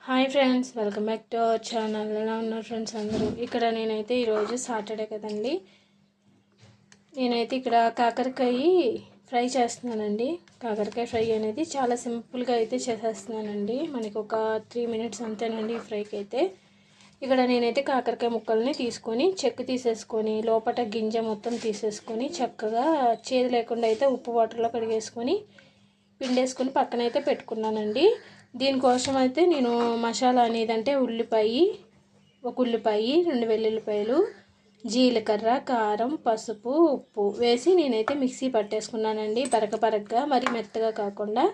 Hi friends, welcome back to our channel. ఎలా ఉన్నారు friends అందరూ? ఇక్కడ నేనైతే ఈరోజు సాటర్డే కదండి, నేనైతే ఇక్కడ కాకరకాయ ఫ్రై చేస్తున్నానండి. కాకరకాయ ఫ్రై అనేది చాలా సింపుల్గా అయితే చేసేస్తున్నానండి. మనకి ఒక 3 మినిట్స్ అంతేనండి ఈ ఫ్రైకి అయితే. ఇక్కడ నేనైతే కాకరకాయ ముక్కల్ని తీసుకొని చెక్కు తీసేసుకొని లోపల గింజ మొత్తం తీసేసుకొని చక్కగా చేదు లేకుండా అయితే ఉప్పు వాటర్లో కడిగేసుకొని పిండేసుకొని పక్కన అయితే పెట్టుకున్నానండి. దీనికోసం అయితే నేను మసాలా అనేది అంటే ఒక ఉల్లిపాయ 2 వెల్లుల్లిపాయలు, జీలకర్ర, కారం, పసుపు, ఉప్పు వేసి నేనైతే మిక్సీ పట్టేసుకున్నానండి. బరకగా మరి మెత్తగా కాకుండా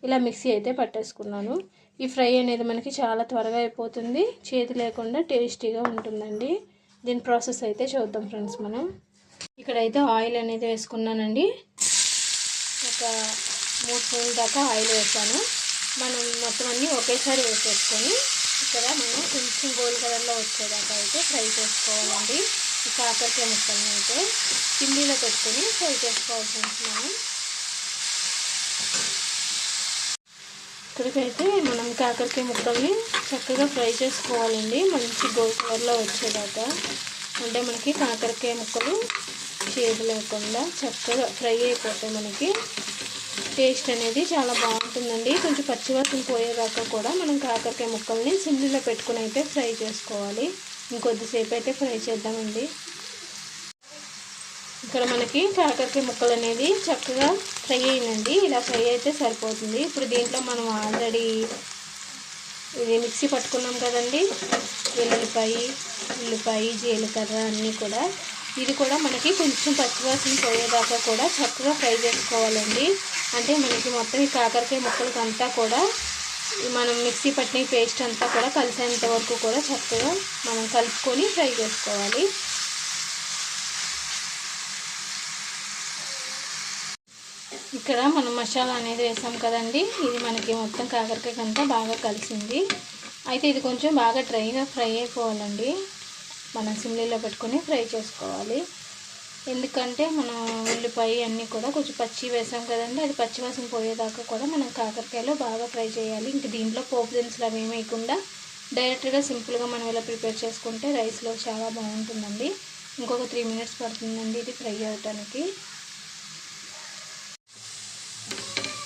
ఇలా మిక్సీ అయితే పట్టేసుకున్నాను. ఈ ఫ్రై అనేది మనకి చాలా త్వరగా అయిపోతుంది, చేదు లేకుండా టేస్టీగా ఉంటుందండి. దీని ప్రాసెస్ అయితే చూద్దాం ఫ్రెండ్స్. మనం ఇక్కడైతే ఆయిల్ అనేది వేసుకున్నానండి. ఒక 3 స్పూన్ల దాకా ఆయిల్ వేసాను. మనం మొత్తం అన్నీ ఒకేసారి వేసేసుకొని ఇక్కడ మనం కొంచెం గోల్డ్ కలర్లో వచ్చేదాకా అయితే ఫ్రై చేసుకోవాలండి. ఈ కాకరకాయ ముక్కల్ని అయితే కిందీలో పెట్టుకొని ఫ్రై చేసుకోవాల్సి ఉంటుంది. ఇక్కడికైతే మనం కాకరకాయ ముక్కల్ని చక్కగా ఫ్రై చేసుకోవాలండి, మంచి గోల్డ్ కలర్లో వచ్చేదాకా. అంటే మనకి కాకరకాయ ముక్కలు చేదు లేకుండా చక్కగా ఫ్రై అయిపోతాయి. మనకి టేస్ట్ అనేది చాలా బాగుంటుందండి. కొంచెం పచ్చివాసన పోయేదాకా కూడా మనం కాకరకాయ ముక్కల్ని సిమ్లో పెట్టుకుని అయితే ఫ్రై చేసుకోవాలి. ఇంకొద్దిసేపు అయితే ఫ్రై చేద్దామండి. ఇక్కడ మనకి కాకరకాయ ముక్కలు అనేది చక్కగా ఫ్రై అయిందండి. ఇలా ఫ్రై అయితే సరిపోతుంది. ఇప్పుడు దీంట్లో మనం ఆల్రెడీ ఇది మిక్సీ పట్టుకున్నాం కదండి, వెల్లుల్లిపాయ, ఉల్లిపాయ, జీలకర్ర అన్నీ కూడా. ఇది కూడా మనకి కొంచెం పచ్చివాసన పోయేదాకా కూడా చక్కగా ఫ్రై చేసుకోవాలండి. అంటే మనకి మొత్తం ఈ కాకరకాయ ముక్కలకి అంతా కూడా మనం మిక్సీ పట్టిన పేస్ట్ అంతా కూడా కలిసేంత వరకు కూడా చక్కగా మనం కలుపుకొని ఫ్రై చేసుకోవాలి. ఇక్కడ మనం మసాలా అనేది వేసాం కదండి, ఇది మనకి మొత్తం కాకరకాయకి అంతా బాగా కలిసింది. అయితే ఇది కొంచెం బాగా డ్రైగా ఫ్రై అయిపోవాలండి. మనం సిమ్లీలో పెట్టుకొని ఫ్రై చేసుకోవాలి. ఎందుకంటే మనం ఉల్లిపాయ అన్నీ కూడా కొంచెం పచ్చి వేసాం కదండి, అది పచ్చివాసన పోయేదాకా కూడా మనం కాకరకాయలో బాగా ఫ్రై చేయాలి. ఇంక దీంట్లో పోపు దినుసులు అవి వేయకుండా డైరెక్ట్గా సింపుల్గా మనం ఇలా ప్రిపేర్ చేసుకుంటే రైస్లో చాలా బాగుంటుందండి. ఇంకొక 3 మినిట్స్ పడుతుందండి ఇది ఫ్రై అవ్వడానికి.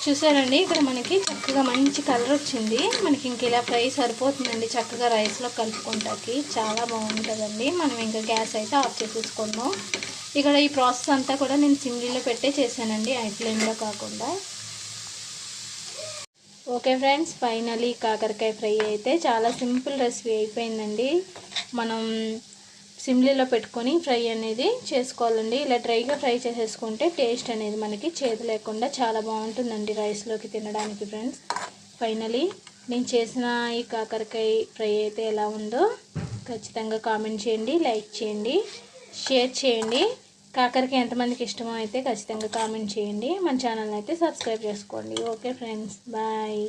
చూసారండి, ఇక్కడ మనకి చక్కగా మంచి కలర్ వచ్చింది. మనకి ఇంక ఇలా ఫ్రై సరిపోతుందండి. చక్కగా రైస్లో కలుపుకుంటాకి చాలా బాగుంటుందండి. మనం ఇంకా గ్యాస్ అయితే ఆఫ్ చేసేసుకున్నాం. ఇక్కడ ఈ ప్రాసెస్ అంతా కూడా నేను సిమ్లీలో పెట్టే చేశానండి, హై ఫ్లేమ్లో కాకుండా. ఓకే ఫ్రెండ్స్, ఫైనలీ కాకరకాయ ఫ్రై అయితే చాలా సింపుల్ రెసిపీ అయిపోయిందండి. మనం సిమ్లీలో పెట్టుకొని ఫ్రై అనేది చేసుకోవాలండి. ఇలా డ్రైగా ఫ్రై చేసేసుకుంటే టేస్ట్ అనేది మనకి చేదు లేకుండా చాలా బాగుంటుందండి రైస్లోకి తినడానికి. ఫ్రెండ్స్, ఫైనలీ నేను చేసిన ఈ కాకరకాయ ఫ్రై అయితే ఎలా ఉందో ఖచ్చితంగా కామెంట్ చేయండి, లైక్ చేయండి, షేర్ చేయండి. కాకరకాయ ఎంతమందికి ఇష్టమో అయితే ఖచ్చితంగా కామెంట్ చేయండి. మన ఛానల్ అయితే సబ్స్క్రైబ్ చేసుకోండి. Okay friends, bye.